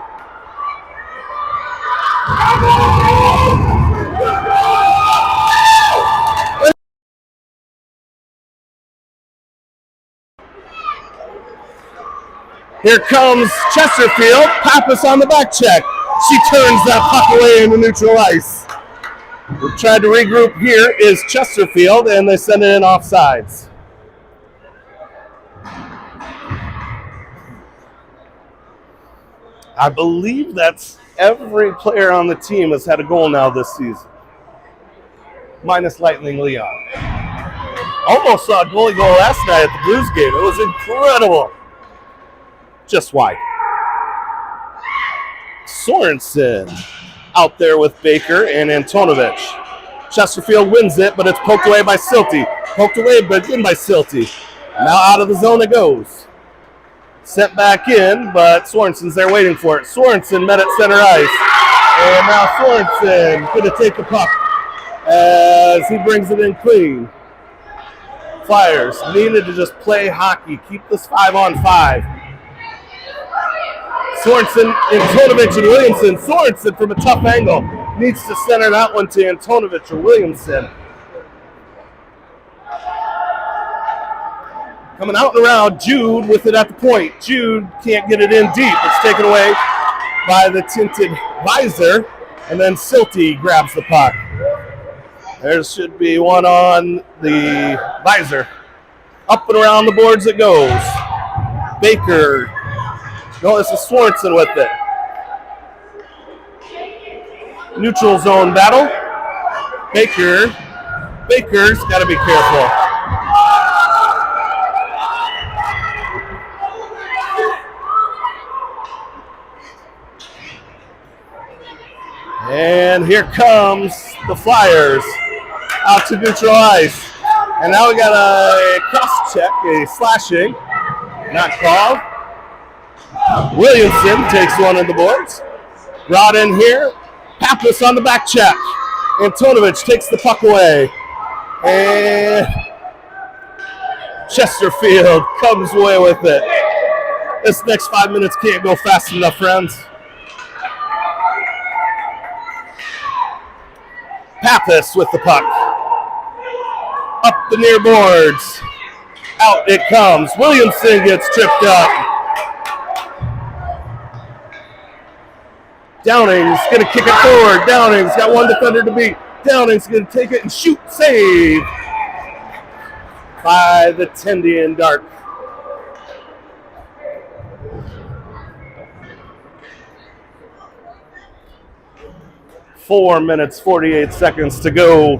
Here comes Chesterfield. Pappas on the back check. She turns that puck away into neutral ice. We tried to regroup. Here is Chesterfield, and they send it in offsides. I believe that's every player on the team has had a goal now this season. Minus Lightning Leon. Almost saw a goalie goal last night at the Blues game. It was incredible. Just wide. Sorensen out there with Baker and Antonovich. Chesterfield wins it, but it's poked away by Silty. Poked away, but in by Silty. Now out of the zone it goes. Sent back in, but Sorensen's there waiting for it. Sorensen met at center ice. And now Sorensen going to take the puck as he brings it in clean. Flyers needed to just play hockey. Keep this 5-on-5. Sorensen, Antonovich, and Williamson. Sorensen from a tough angle needs to center that one to Antonovich or Williamson. Coming out and around, Jude with it at the point. Jude can't get it in deep. It's taken away by the tinted visor, and then Silty grabs the puck. There should be one on the visor. Up and around the boards it goes. Baker. No, this is Sorensen with it. Neutral zone battle. Baker's got to be careful. And here comes the Flyers out to neutral ice. And now we got a cross check, a slashing. Not called. Williamson takes one of the boards. Brought in here. Pappas on the back check. Antonovich takes the puck away. And Chesterfield comes away with it. This next 5 minutes can't go fast enough, friends. Pappas with the puck. Up the near boards. Out it comes. Williamson gets tripped up. Downing's going to kick it forward. Downing's got one defender to beat. Downing's going to take it and shoot. Save by the Tendian Dark. Four minutes, 48 seconds to go.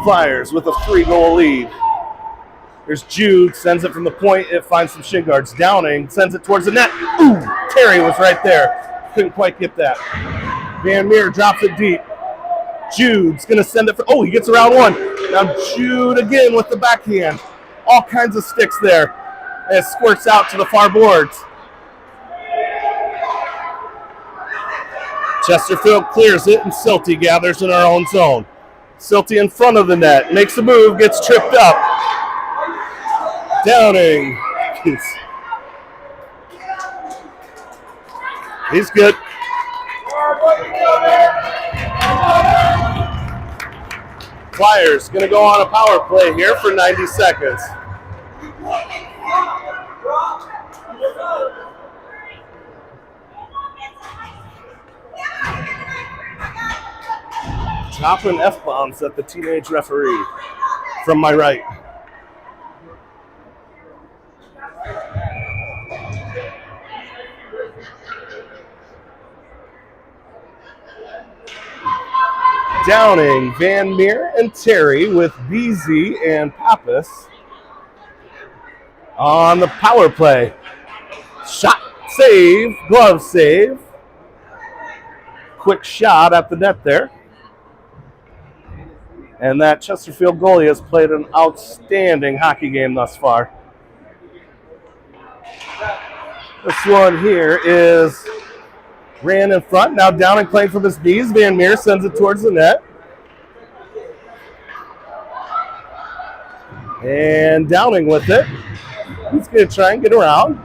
Flyers with a 3-goal lead. There's Jude, sends it from the point. It finds some shin guards. Downing sends it towards the net. Ooh, Terry was right there. Couldn't quite get that. Van Meer drops it deep. Jude's going to send it for, he gets around one. Now Jude again with the backhand. All kinds of sticks there. And it squirts out to the far boards. Chesterfield clears it, and Silty gathers in our own zone. Silty in front of the net. Makes a move, gets tripped up. Downing. He's good. Flyers going to go on a power play here for 90 seconds. Dropping F-bombs at the teenage referee from my right. Downing, Van Meer, and Terry with BZ and Pappas on the power play. Shot save, glove save. Quick shot at the net there. And that Chesterfield goalie has played an outstanding hockey game thus far. This one here is ran in front, now down and playing from his knees. Van Meer sends it towards the net. And Downing with it. He's going to try and get around.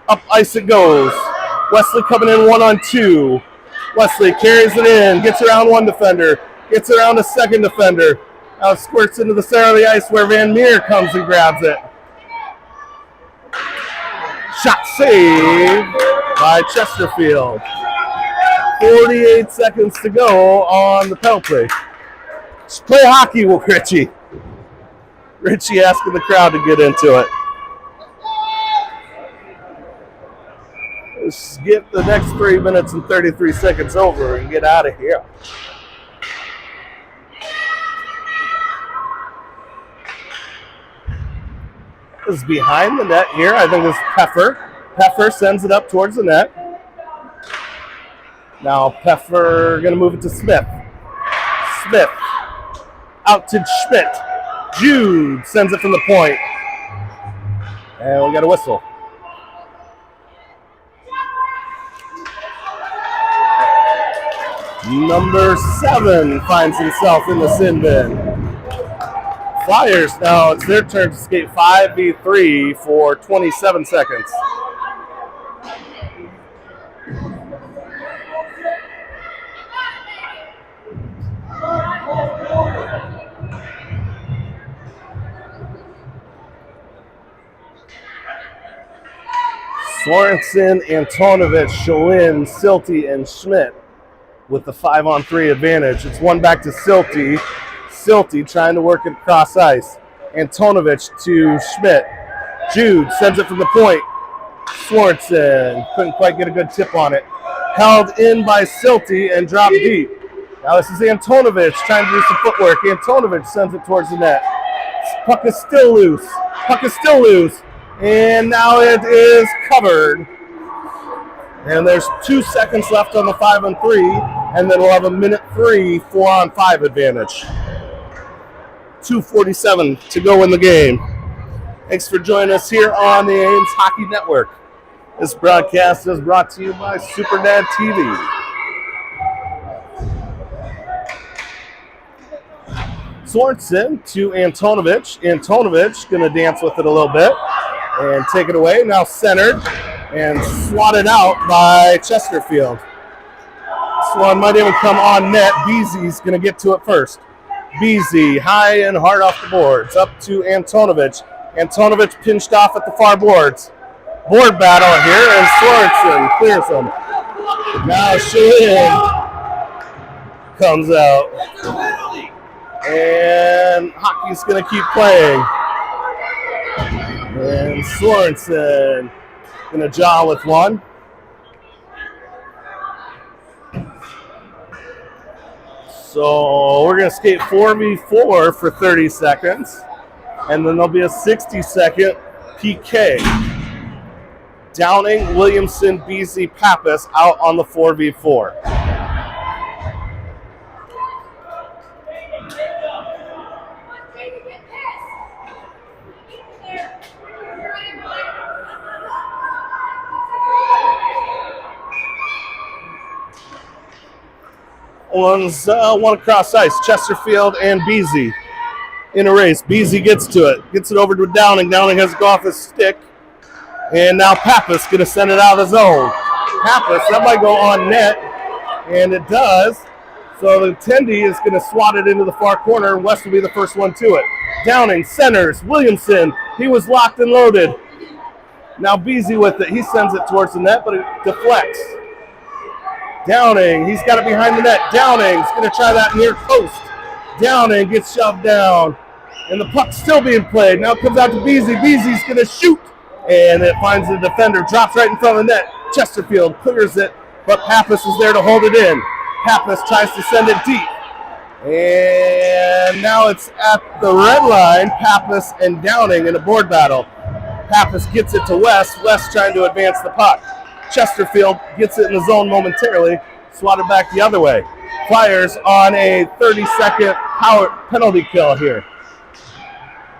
Up ice it goes. Wesley coming in 1-on-2. Wesley carries it in, gets around one defender, gets around a second defender. Now squirts into the center of the ice where Van Meer comes and grabs it. Shot saved by Chesterfield. 48 seconds to go on the penalty. Just play hockey, Richie. Richie asking the crowd to get into it. Let's get the next 3 minutes and 33 seconds over and get out of here. This is behind the net here. I think it's Peffer. Peffer sends it up towards the net. Now Peffer going to move it to Smith. Smith out to Schmidt. Jude sends it from the point. And we got a whistle. Number 7 finds himself in the sin bin. Flyers now, it's their turn to skate 5v3 for 27 seconds. Sorensen, Antonovich, Shalin, Silty, and Schmidt with the 5-on-3 advantage. It's one back to Silty. Silty trying to work it across ice. Antonovich to Schmidt. Jude sends it from the point. Sorensen couldn't quite get a good tip on it. Held in by Silty and dropped deep. Now this is Antonovich trying to do some footwork. Antonovich sends it towards the net. Puck is still loose. Puck is still loose. And now it is covered. And there's 2 seconds left on the 5-on-3, and then we'll have a minute 3 4-on-5 advantage. 2:47 to go in the game. Thanks for joining us here on the Ames Hockey Network. This broadcast is brought to you by SuperDad TV. Sorensen to Antonovich. Antonovich going to dance with it a little bit and take it away. Now centered and swatted out by Chesterfield. This one might even come on net. Beezy's going to get to it first. Beezy high and hard off the boards. Up to Antonovich. Antonovich pinched off at the far boards. Board battle here, and Sorensen clears him. Now Shalin comes out. And hockey's going to keep playing. And Sorensen going to jaw with one. So we're going to skate 4v4 for 30 seconds. And then there'll be a 60-second PK. Downing, Williamson, Beasley, Pappas out on the 4v4. One across ice. Chesterfield and Beasy in a race. Beasy gets to it. Gets it over to Downing. Downing has to go off his stick. And now Pappas going to send it out of the zone. Pappas, that might go on net. And it does. So the attendee is going to swat it into the far corner. And West will be the first one to it. Downing centers. Williamson. He was locked and loaded. Now Beasy with it. He sends it towards the net, but it deflects. Downing, he's got it behind the net. Downing's going to try that near post. Downing gets shoved down. And the puck's still being played. Now it comes out to Beasy. Beasy's going to shoot. And it finds the defender. Drops right in front of the net. Chesterfield clears it. But Pappas is there to hold it in. Pappas tries to send it deep. And now it's at the red line. Pappas and Downing in a board battle. Pappas gets it to West. West trying to advance the puck. Chesterfield gets it in the zone momentarily, swatted back the other way. Flyers on a 30-second power penalty kill here.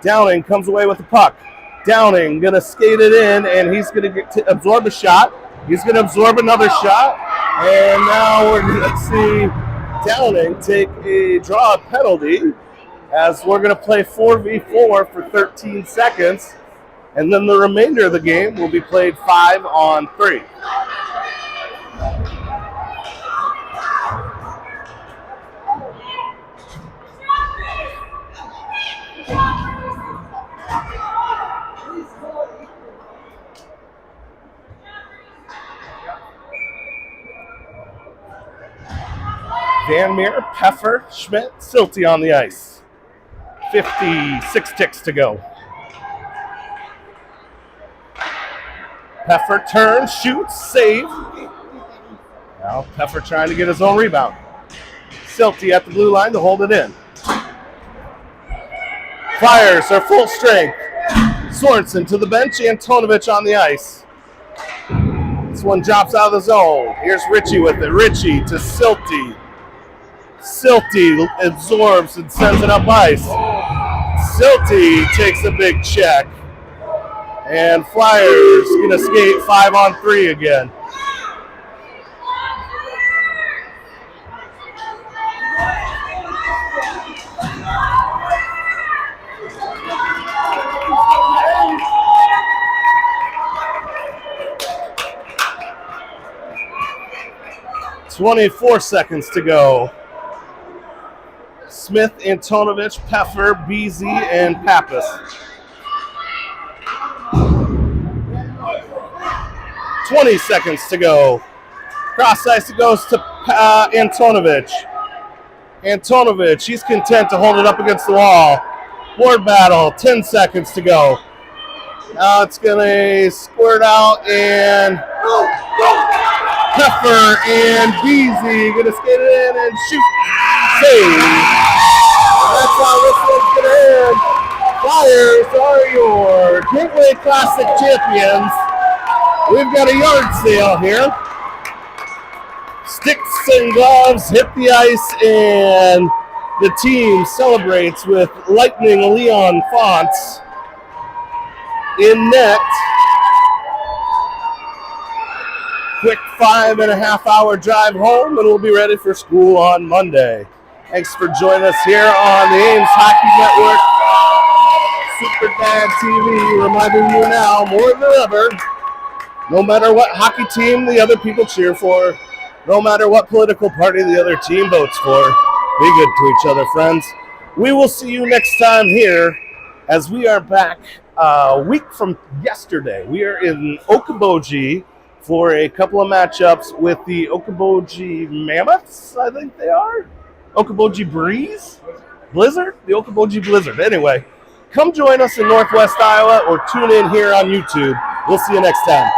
Downing comes away with the puck. Downing gonna skate it in, and he's gonna absorb a shot. He's gonna absorb another shot, and now we're gonna see Downing take a draw penalty, as we're gonna play 4v4 for 13 seconds, and then the remainder of the game will be played 5-on-3. Van Meer, Peffer, Schmidt, Silty on the ice. 56 ticks to go. Peffer turns, shoots, save. Now Peffer trying to get his own rebound. Silty at the blue line to hold it in. Flyers are full strength. Sorensen to the bench, Antonovich on the ice. This one drops out of the zone. Here's Ritchie with it. Ritchie to Silty. Silty absorbs and sends it up ice. Silty takes a big check. And Flyers going to skate 5-on-3 again. .24 seconds to go. Smith, Antonovich, Peffer, Beasy, and Pappas. 20 seconds to go. Cross ice, it goes to Antonovich. Antonovich, he's content to hold it up against the wall. Board battle, 10 seconds to go. Now it's going to squirt out, and Peffer and Beasy going to skate it in and shoot. Save. That's how this one's going to end. Flyers are your Gateway Classic champions. We've got a yard sale here. Sticks and gloves hit the ice, and the team celebrates with Lightning Leon Fonts in net. Quick 5.5-hour drive home, and we'll be ready for school on Monday. Thanks for joining us here on the Ames Hockey Network. SuperDad TV reminding you now more than ever, no matter what hockey team the other people cheer for, no matter what political party the other team votes for, be good to each other, friends. We will see you next time here, as we are back a week from yesterday. We are in Okoboji for a couple of matchups with the Okoboji Mammoths, I think they are. Okoboji Breeze? Blizzard? The Okoboji Blizzard. Anyway, come join us in Northwest Iowa or tune in here on YouTube. We'll see you next time.